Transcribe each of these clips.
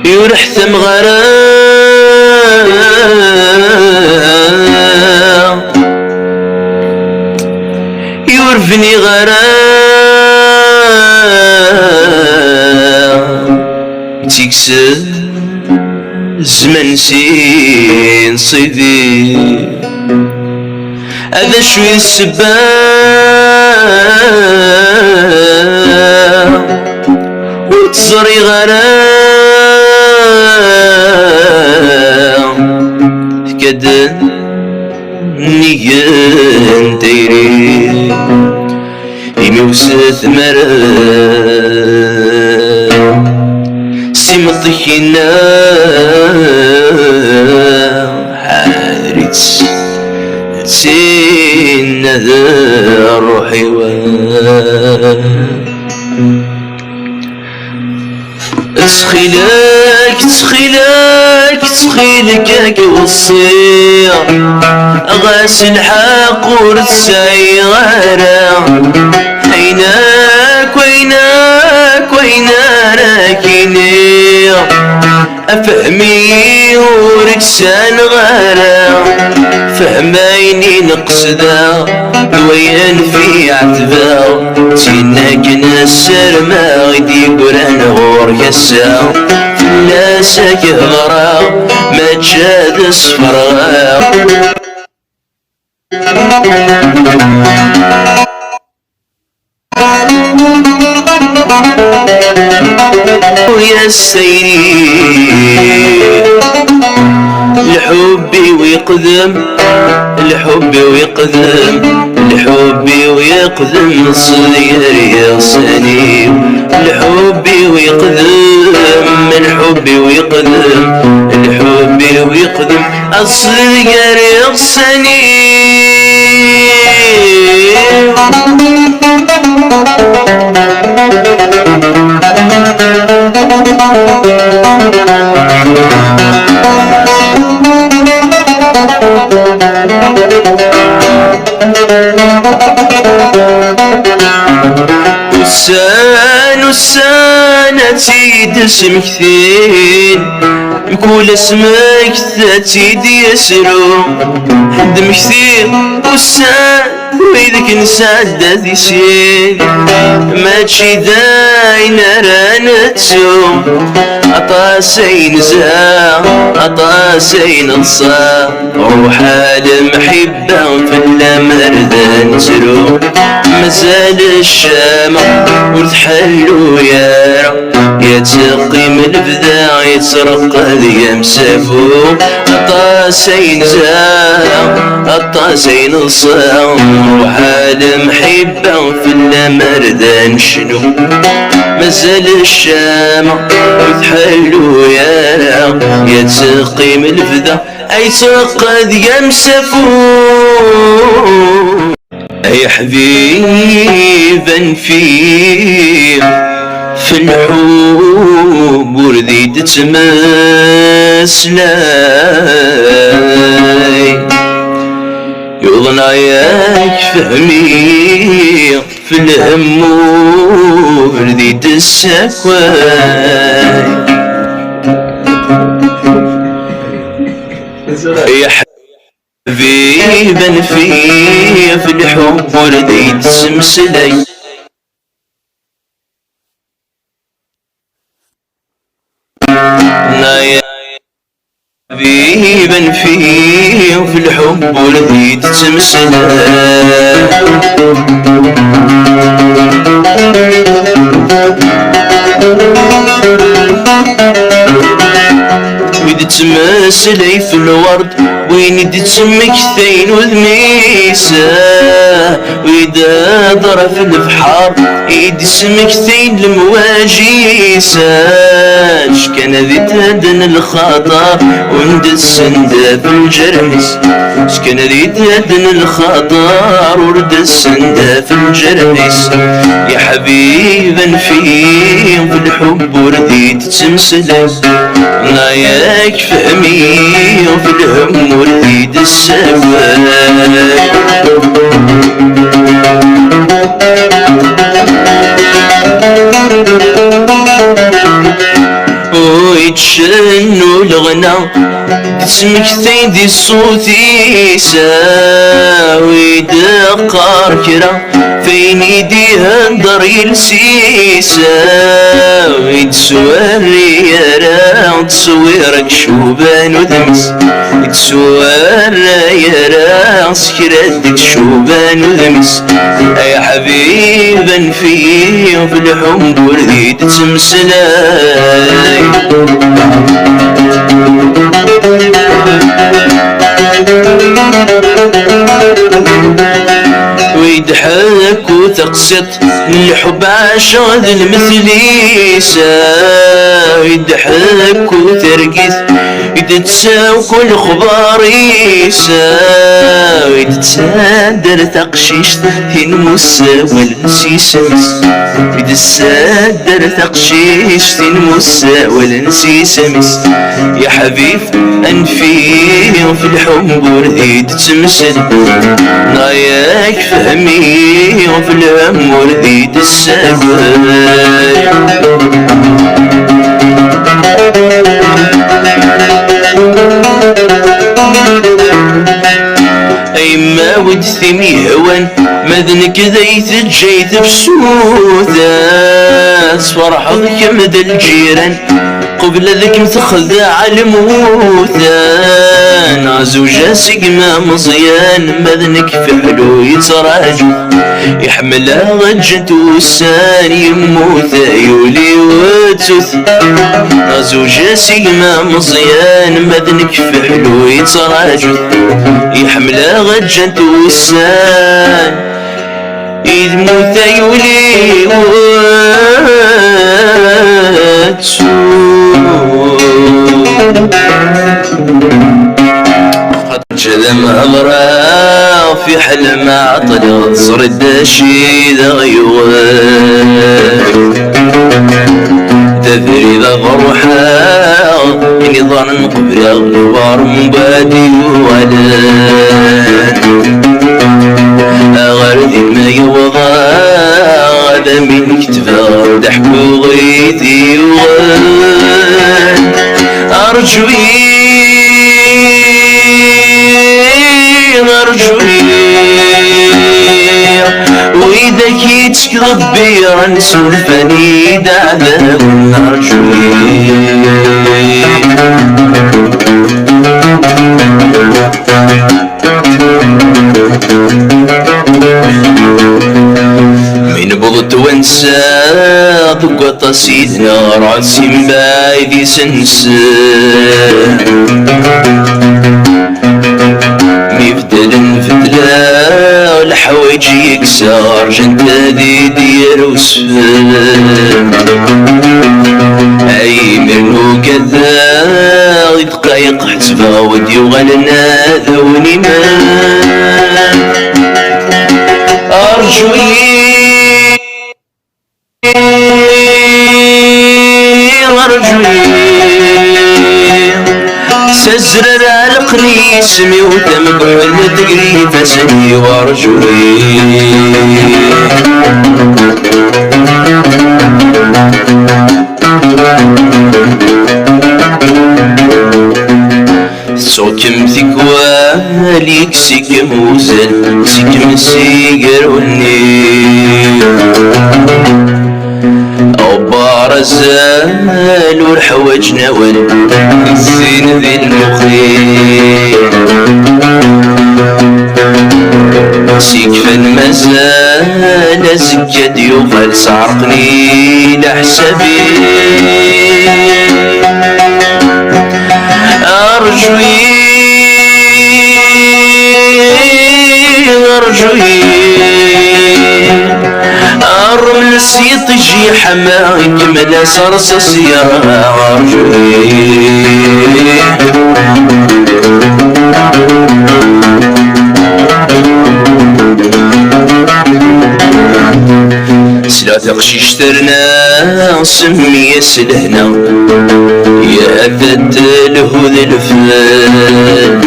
يورح ثم غرام يورفني غرام تيكسر زمن سين صيدي هذا شوي السباب وتصري غرام كدن نيان دايري يمي وسات مرام سيمطينا حارت سين روحي تسخيلك هاك وصير غاسل حاقور السيارة عيناك راكيني أفهمي وركسان غارة فهميني نقصدا دويان في عتبا تيناك نسر ما غيدي قران غور يسا فلاسك غرا ما تشاد صفرا ويا السيري لحبي ويقدم الصغير يا صنيم لحبي ويقدم الصغير يا صنيم وسانة تيد اسمك ثين كل اسمك تيد يسرو دم كثير وسان ويدك نساد ذي سين ما تشي داين رانتسو أطاسين زا أطاسين الصا روح المحبة في المردان ترو مازال الشامة وتحلو يارا يتقيم البدا يترقد يمسافو أطاسين زا أطاسين الصا روح المحبة في المردان شنو مازال الشامة وتحلو يارا يتقيم البدا يترقد يمسافو أي حبيبا في الحب وردي تتماسلاي يظن عياك فهمي في الهم وردي تسكواي يا حبيبا في الحب وردي تسمسلي يا حبيبا في الحب وردي تسمسلي ويد تماسلي في الورد وين تسمك ثين وذميسة وإذا ضرب في البحر يد سمك ثين المواجيسة شكان ذي تهدن الخطر وندس في الجرمس شكان ذي تهدن الخطر وندس في الجرمس يا حبيبا في الحب ورديت تمسلس ناياك فهمي وفي الهم ورديت السواك ويتشنو الغنى تسمك ثيدي الصوت يساوي دقار كرا فين يديها ندر يلسيسا يتسواري يا تصويرك شوبان وذمس يتسوار يا راس كردك شوبان وذمس يا حبيبا فيه وفي الحب ورديد تمسلاي ويضحك وتقسط من الحب عشان المثليسة ويضحك وترقص يتساو كل خباريسة ويتسادر تقشيش ثين موسى والنسيسمس ويتسادر تقشيش ثين موسى والنسيسمس يا حبيب أنفي في الحب ورديد تمثل ناياك فهمي وفي الهم ورديد السباي أيما ود ثمي هوان مذنك ذيت جيت بسوثاس فرحضك مد الجيران قبل ذك متخذ على الموثان عزوجة سقما مزيان مذنك في حلو يتراجو يحملها غجت وسان يموت يولي وتث عزوجة سقما مزيان مذنك في حلو يتراجو يحملها غجت وسان إذ موت يولي وتث جذم أمرا في حلم عطل صرد شيد غيوان تذري ذا غروحا إني ظن قبل غبار مبادي ولان أغرد ما يوضى غدا من كتفا ضحك وغيثي وغان أرجوي وإذا كيتك ربي رنسولفني دعذاب أرجوي من بغض وانسى ضقط سيدنا راسي مبايدي سنسى مفتل فتلا والحوايج يكسر جنت ذي دير وسفل اي منو كذا دقايق حسبا ودي وغلنا ذوني ما ارجوي سزرر القني اسمي وتمقعد تقري فسني وارجوي صوتم ثقواليك سيكم وزن سيكم سيقر والنيل رزال والحواج نوال الزين ذي المخيل سيكفى المزال زجد يغال سعرقني لحسابي أرجوي الرمل سيط جي حماك ملا صرصص يا عرجوي سلا تقشيش ترنا سمي سلهنا يا ذات الهود الفال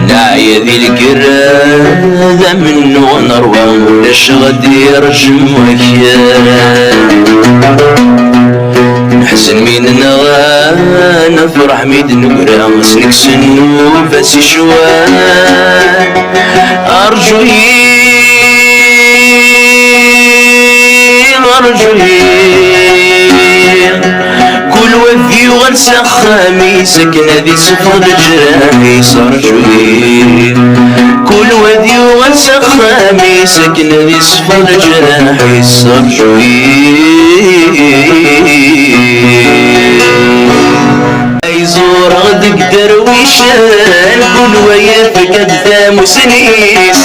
نعيا ذي القرادة منو نروى ولاش غادي يرجم وكيان نحس سلمين نفرح ميد نقرا سنك سنو فاسي شوان أرجوي كل وفي وغرسة خميسك نادي سفر جراحي صار جوي كل وذي وغرسة خميسك نادي سفر جراحي صار جوي يزور غدك درويشان كل ويافك قدام سنيس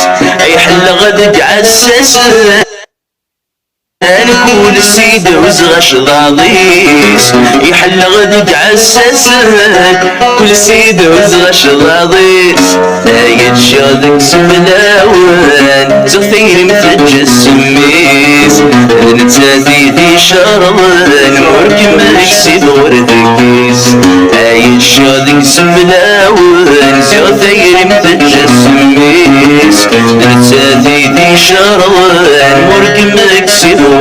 يحل غدك عساسان كل السيد وزغش ضاضيس يحل غدك عساسان كل السيد وزغش ضاضيس آية شادك سبلاوان زغثير مثل السميس نتساتي ذي شربان مرك مكسيد وردكيس آية شادك سبلاوان زغثير مثل السميس نتساتي ذي شربان مرك مكسيد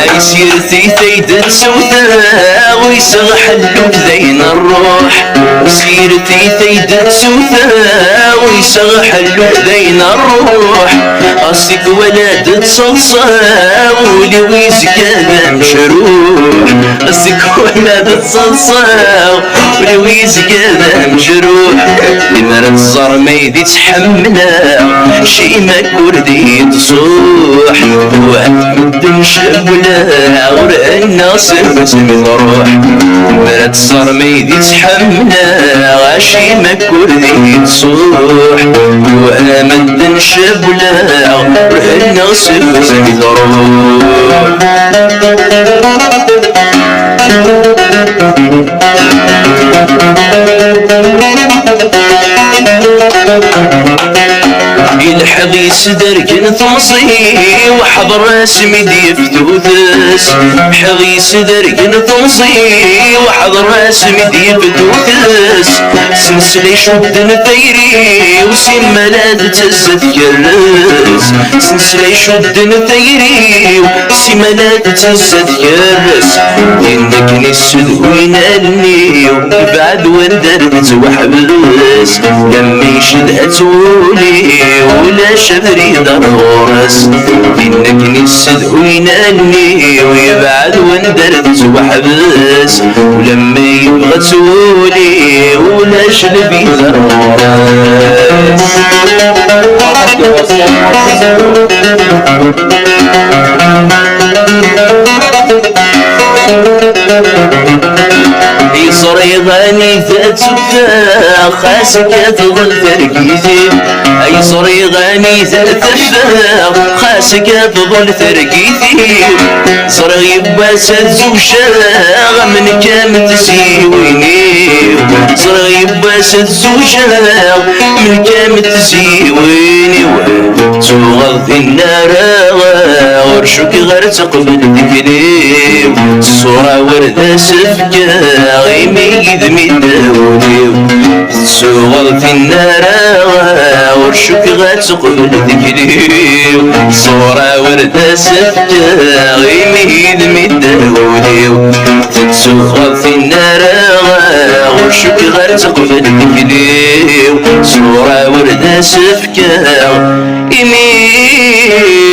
أي سيرتي ثيد سوثا ويسغ حلوك ذين الروح سيرتي ثيد سوثا ويسغ حلوك ذين الروح أصيك ولاد تصلصا ولي ويزك هذا مشروح أصيك ولاد تصلصا ولي ويزك هذا مجروح لمرة الصار ما يدي تحملها شي ما كردي تصوح ومدن شبلها غرق الناس من روح مرة الصار ما يدي تحملها شي ما كردي تصوح ومدن شبلها غرق الناس من روح الحظي سدرك ثمصي وحضر راسمي ديف توثس حظي سدرك ثمصي وحضر راسمي ديف توثس سنسلي شد نثيري وسملاد تزت كرس سنسلي شد نثيري وسملاد تزت كرس إنك نسد وينالني وبعد وندرت وحبس لما يشدها تولي ولا شبري ضرورس إنك نسد وينالني ويبعد وندرت وحبس ولما يبغى تولي ولا شلبي ضرورس يصري غني ذات سفا خاسك تظل ترقيتي يصري غني ذات سفا خاسك تظل ترقيتي صري باسد زوجة من كام تسيويني صري باسد زوجة من كام تسيويني تغض النار ورشك غير تقبل ذكري الصورة وردة سفكة غيمي ذمي داولي تغض النار ورشك غير تقبل ذكري الصورة وردة سفكة غيمي ذمي داولي تغض النار ورشك غير تقبل ذكري الصورة وردة سفكة غيمي